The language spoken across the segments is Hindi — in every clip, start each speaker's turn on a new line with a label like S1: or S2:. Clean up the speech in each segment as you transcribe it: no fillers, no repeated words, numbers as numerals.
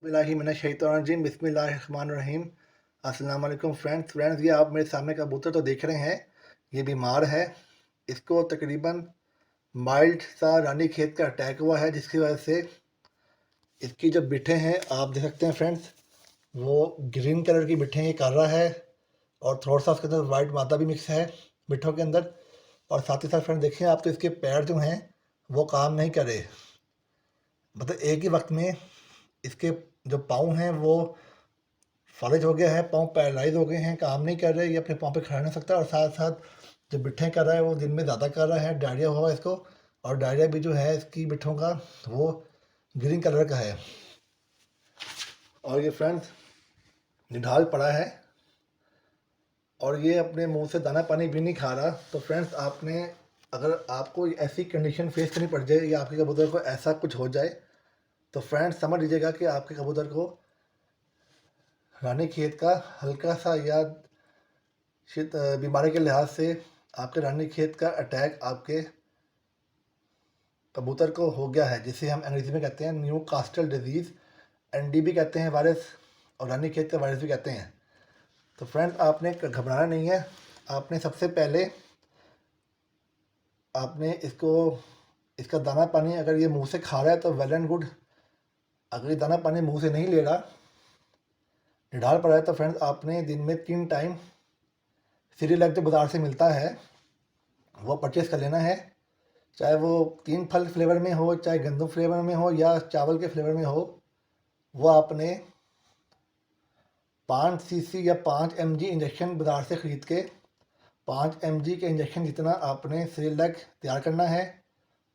S1: बिस्मिल्लाहिर्रहमानिर्रहीम बिस्मिल्लाहिर्रहमानिर्रहीम। अस्सलाम वालेकुम फ्रेंड्स, ये आप मेरे सामने कबूतर तो देख रहे हैं। ये बीमार है। इसको तकरीबन माइल्ड सा रानीखेत का अटैक हुआ है, जिसकी वजह से इसकी जो बिठे हैं आप देख सकते हैं फ्रेंड्स, वो ग्रीन कलर की बिठे ये कर रहा है और थोड़ा सा उसके अंदर वाइट मादा भी मिक्स है बिठों के अंदर। और साथ ही साथ फ्रेंड देखें आप, तो इसके पैर जो हैं वो काम नहीं कर रहे। मतलब एक ही वक्त में इसके जो पाँव हैं वो फॉलेज हो गया है, पाँव पैरालाइज हो गए हैं, काम नहीं कर रहे, ये अपने पाँव पे खड़ा नहीं सकता। और साथ साथ जो बिट्ठें कर रहा है वो दिन में ज़्यादा कर रहा है, डायरिया हुआ है इसको। और डायरिया भी जो है इसकी बिट्ठों का वो ग्रीन कलर का है। और ये फ्रेंड्स निढाल पड़ा है और ये अपने मुंह से दाना पानी भी नहीं खा रहा। तो फ्रेंड्स आपने, अगर आपको ऐसी कंडीशन फेस करनी पड़ जाए या आपके कबूतर को ऐसा कुछ हो जाए, तो फ्रेंड्स समझ लीजिएगा कि आपके कबूतर को रानीखेत का हल्का सा या बीमारी के लिहाज से आपके रानीखेत का अटैक आपके कबूतर को हो गया है, जिसे हम अंग्रेजी में कहते हैं न्यू कास्टल डिजीज़। एनडी भी कहते हैं वायरस, और रानीखेत का वायरस भी कहते हैं। तो फ्रेंड्स आपने घबराना नहीं है। आपने सबसे पहले आपने इसका दाना पानी, अगर ये मुंह से खा रहा है तो वेल एंड गुड। अगर ये दाना पानी मुंह से नहीं ले रहा, निढाल पड़ा है, तो फ्रेंड्स आपने दिन में 3 टाइम सीरियलैक जो बाज़ार से मिलता है वो परचेज़ कर लेना है। चाहे वो 3 फल फ्लेवर में हो, चाहे गंदम फ्लेवर में हो, या चावल के फ्लेवर में हो। वो आपने 5 सीसी या 5 mg इंजेक्शन बाज़ार से ख़रीद के 5 mg के इंजेक्शन जितना आपने सीरियलैक तैयार करना है।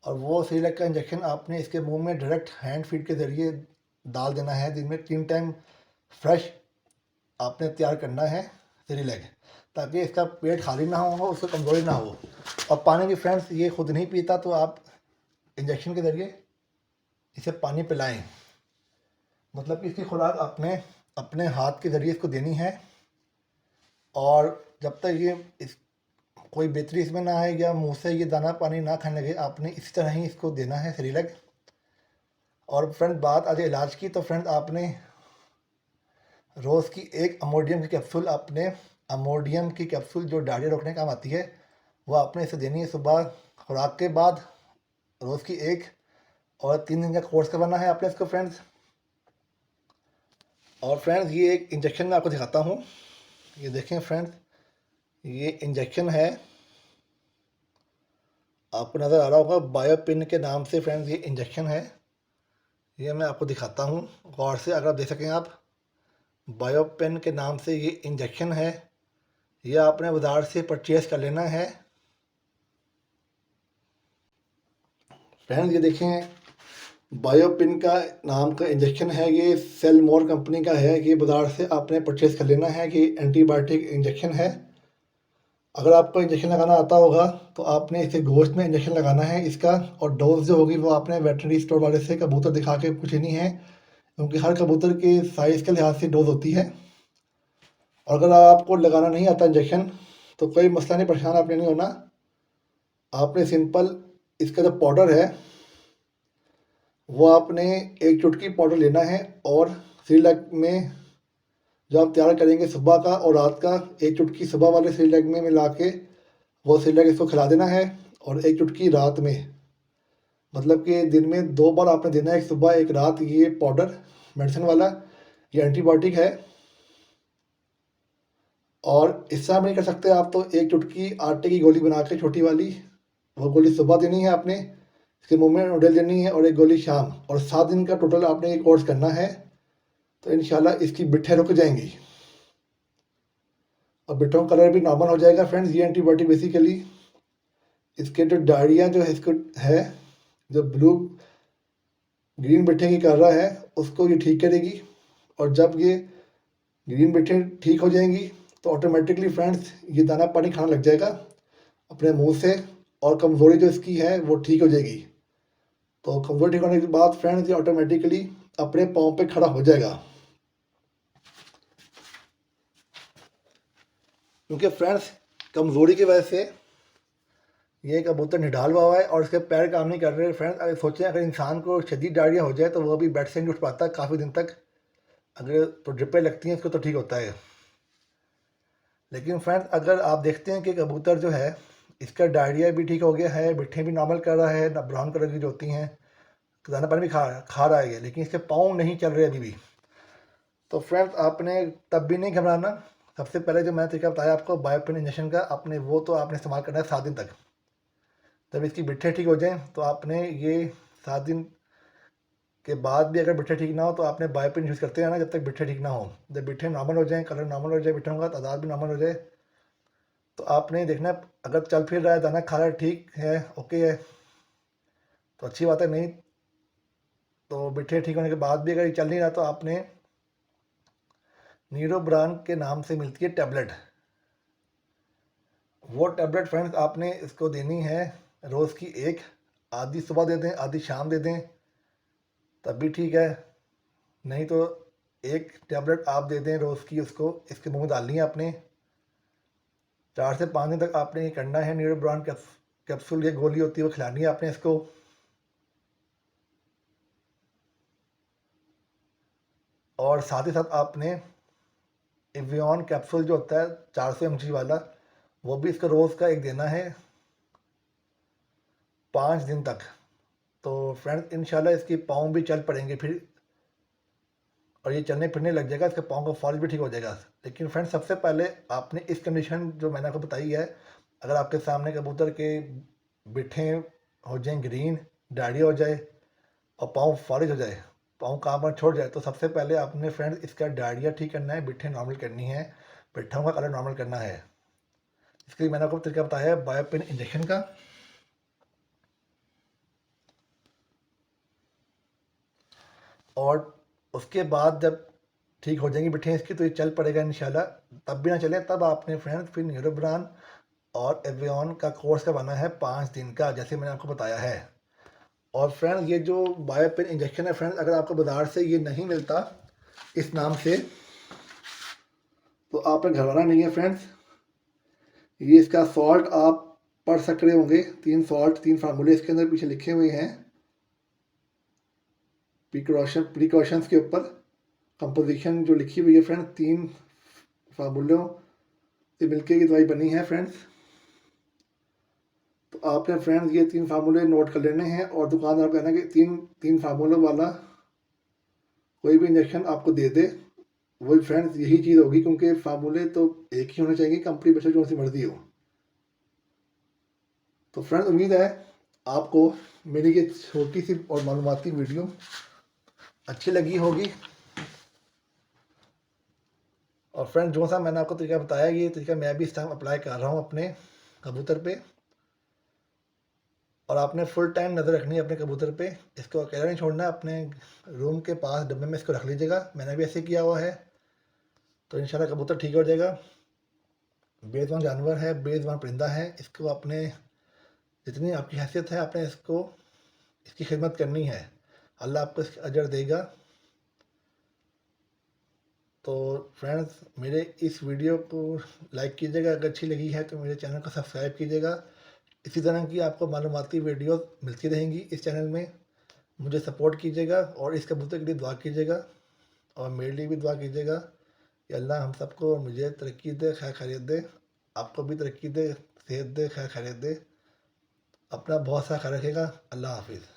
S1: और वो सीरियलैक का इंजेक्शन आपने इसके मुंह में डायरेक्ट हैंड फीड के ज़रिए डाल देना है। दिन में 3 टाइम फ्रेश आपने तैयार करना है सीरियलैक, ताकि इसका पेट खाली ना हो, उसको कमज़ोरी ना हो। और पानी भी फ्रेंड्स ये खुद नहीं पीता, तो आप इंजेक्शन के ज़रिए इसे पानी पिलाएं। मतलब कि इसकी खुराक आपने अपने हाथ के ज़रिए इसको देनी है। और जब तक ये इस कोई बेहतरी इसमें ना आए या मुंह से ये दाना पानी ना खाने लगे, आपने इसी तरह ही इसको देना है सीरियलैक। और फ्रेंड बात आज इलाज की, तो फ्रेंड आपने रोज़ की एक अमोडियम की कैप्सूल, अमोडियम की कैप्सूल जो डायरिया रोकने काम आती है, वो आपने इसे देनी है सुबह खुराक के बाद, रोज़ की एक। और 3 दिन का कोर्स करवाना है आपने इसको फ्रेंड्स। और फ्रेंड्स ये एक इंजेक्शन मैं आपको दिखाता हूँ। ये देखें फ्रेंड्स, ये इंजेक्शन है, आपको नज़र आ रहा होगा बायोपिन के नाम से फ्रेंड्स, ये इंजेक्शन है। ये मैं आपको दिखाता हूँ गौर से, अगर आप देख सकें आप, बायोपिन के नाम से ये इंजेक्शन है। ये आपने बाज़ार से परचेज़ कर लेना है फ्रेंड्स। ये देखें बायोपिन का नाम का इंजेक्शन है, ये सेलमोर कंपनी का है। ये बाज़ार से आपने परचेज़ कर लेना है कि एंटीबायोटिक इंजेक्शन है। अगर आपको इंजेक्शन लगाना आता होगा तो आपने इसे गोश्त में इंजेक्शन लगाना है इसका। और डोज जो होगी वो आपने वेटरनरी स्टोर वाले से कबूतर दिखा के पूछनी है, क्योंकि हर कबूतर के साइज़ के लिहाज से डोज होती है। और अगर आपको लगाना नहीं आता इंजेक्शन तो कोई मसला नहीं, परेशान आपने नहीं होना। आपने सिंपल इसका जो पाउडर है वो आपने एक चुटकी पाउडर लेना है, और सीरियलैक में जो आप तैयार करेंगे सुबह का और रात का, एक चुटकी सुबह वाले सीरियलैक में मिला के वो सीरियलैक इसको खिला देना है। और एक चुटकी रात में, मतलब कि दिन में 2 बार आपने देना है, एक सुबह एक रात। ये पाउडर मेडिसिन वाला, ये एंटीबायोटिक है। और इससे आप नहीं कर सकते आप, तो एक चुटकी आटे की गोली बना के छोटी वाली, वो गोली सुबह देनी है आपने, इसके मुंह में उड़ेल देनी है, और एक गोली शाम। और 7 दिन का टोटल आपने ये कोर्स करना है, तो इंशाल्लाह इसकी बिट्ठें रुक जाएंगी और बिट्ठों का कलर भी नॉर्मल हो जाएगा फ्रेंड्स। ये एंटीबायोटिक बेसिकली इसके जो डायरिया जो है इसको है, जो ब्लू ग्रीन बिट्ठे की कर रहा है उसको ये ठीक करेगी। और जब ये ग्रीन बिट्ठे ठीक हो जाएंगी तो ऑटोमेटिकली फ्रेंड्स ये दाना पानी खाना लग जाएगा अपने मुंह से, और कमज़ोरी जो इसकी है वो ठीक हो जाएगी। तो कमज़ोरी ठीक होने के बाद फ्रेंड्स ये ऑटोमेटिकली अपने पाँव पे खड़ा हो जाएगा। क्योंकि फ्रेंड्स कमज़ोरी की वजह से ये कबूतर निढाल हुआ है और इसके पैर काम नहीं कर रहे फ्रेंड्स। अगर सोचें, अगर इंसान को शदीद डायरिया हो जाए तो वो भी बेड से नहीं उठ पाता काफ़ी दिन तक। अगर तो ड्रिपें लगती हैं इसको तो ठीक होता है। लेकिन फ्रेंड्स अगर आप देखते हैं कि कबूतर जो है इसका डायरिया भी ठीक हो गया है, बिट्ठें भी नॉर्मल कर रहा है, ना ब्राउन कलर की जो होती हैं, दाना पानी भी खा रहा है ये, लेकिन इसके पाँव नहीं चल रहे अभी भी। तो फ्रेंड्स आपने तब भी नहीं घबराना। सबसे पहले जो मैंने तरीका बताया आपको बायोपिन इंजेक्शन का, आपने वो तो आपने इस्तेमाल करना है 7 दिन तक। जब इसकी बिट्ठे ठीक हो जाएँ तो आपने ये 7 दिन के बाद भी अगर बिट्ठे ठीक ना हो तो आपने बायोपिन यूज़ करते रहना जब तक बिट्ठे ठीक ना हो। जब बिट्ठे नॉर्मल हो जाएँ, कलर नॉर्मल हो जाए, बिट्ठों का तादाद भी नॉर्मल हो जाए, तो आपने देखना है अगर चल फिर रहा है, दाना खा रहा है, ठीक है, ओके है, तो अच्छी बात है। नहीं तो बिट्ठे ठीक होने के बाद भी अगर ये चल नहीं रहा तो आपने न्यूरोब्रान के नाम से मिलती है टैबलेट, वो टैबलेट फ्रेंड्स आपने इसको देनी है रोज़ की एक, आधी सुबह दे दें आधी शाम दे दें तब भी ठीक है। नहीं तो एक टैबलेट आप दे दें रोज़ की, उसको इसके मुंह में डालनी है आपने। 4 से 5 दिन तक आपने ये करना है। न्यूरोब्रान कैप्सूल ये गोली होती है वो खिलानी है आपने इसको। और साथ ही साथ आपने एवियन कैप्सूल जो होता है 400 mg वाला, वो भी इसका रोज़ का एक देना है 5 दिन तक। तो फ्रेंड्स इंशाल्लाह इसके पाँव भी चल पड़ेंगे फिर, और ये चलने फिरने लग जाएगा, इसके पाँव का फॉल भी ठीक हो जाएगा। लेकिन फ्रेंड्स सबसे पहले आपने इस कंडीशन जो मैंने आपको बताई है, अगर आपके सामने कबूतर के बिट्ठे हो जाएं ग्रीन, डायरिया हो जाए और पाँव फॉलिज हो जाए, पाँव काम पर छोड़ जाए, तो सबसे पहले आपने फ्रेंड्स इसका डायरिया ठीक करना है, बिट्ठे नॉर्मल करनी है, बिट्ठों का कलर नॉर्मल करना है। इसके लिए मैंने आपको तरीका बताया है बायोपिन इंजेक्शन का। और उसके बाद जब ठीक हो जाएंगी बिट्ठे इसकी तो ये चल पड़ेगा इंशाल्लाह। तब भी ना चले तब आपने फ्रेंड्स फिर न्यूरोब्रान और एवियन का कोर्स करवाना है 5 दिन का, जैसे मैंने आपको बताया है। और फ्रेंड्स ये जो बायोपिन इंजेक्शन है फ्रेंड्स, अगर आपको बाज़ार से ये नहीं मिलता इस नाम से तो आपने घबराना नहीं है फ्रेंड्स। ये इसका सॉल्ट आप पढ़ सक रहे होंगे, 3 फार्मूले इसके अंदर पीछे लिखे हुए हैं प्रिकॉशंस के ऊपर। कंपोजिशन जो लिखी हुई है फ्रेंड्स, 3 फार्मूलों से मिलकर ये दवाई बनी है फ्रेंड्स। तो आपने फ्रेंड्स ये 3 फार्मूले नोट कर लेने हैं और दुकानदार को कहना है कि 3 फार्मूलों वाला कोई भी इंजेक्शन आपको दे दे। वही फ्रेंड्स यही चीज़ होगी, क्योंकि फार्मूले तो एक ही होने चाहिए, कंपनी बेशक जो सी मर्जी हो। तो फ्रेंड्स उम्मीद है आपको मेरी ये छोटी सी और मालूमाती वीडियो अच्छी लगी होगी। और फ्रेंड्स जो सा मैंने आपको तरीका बताया, ये तरीका मैं भी इस टाइम अप्लाई कर रहा हूँ अपने कबूतर पे। और आपने फुल टाइम नज़र रखनी है अपने कबूतर पे, इसको अकेला नहीं छोड़ना है, अपने रूम के पास डब्बे में इसको रख लीजिएगा, मैंने भी ऐसे किया हुआ है। तो इंशाल्लाह कबूतर ठीक हो जाएगा। बेज़ुबान जानवर है, बेज़ुबान परिंदा है, इसको अपने जितनी आपकी हैसियत है आपने इसको इसकी खिदमत करनी है, अल्लाह आपको इसका अजर देगा। तो फ्रेंड्स मेरे इस वीडियो को लाइक कीजिएगा, अगर अच्छी लगी है तो मेरे चैनल को सब्सक्राइब कीजिएगा। इसी तरह की आपको मालूमाती वीडियो मिलती रहेंगी इस चैनल में। मुझे सपोर्ट कीजिएगा और इस कबूतर के लिए दुआ कीजिएगा, और मेरे लिए भी दुआ कीजिएगा कि अल्लाह हम सबको और मुझे तरक्की दे, खैर खैरियत दे, आपको भी तरक्की दे, सेहत दे, खैर खैरियत दे। अपना बहुत सा ख्याल रखिएगा। अल्लाह हाफिज़।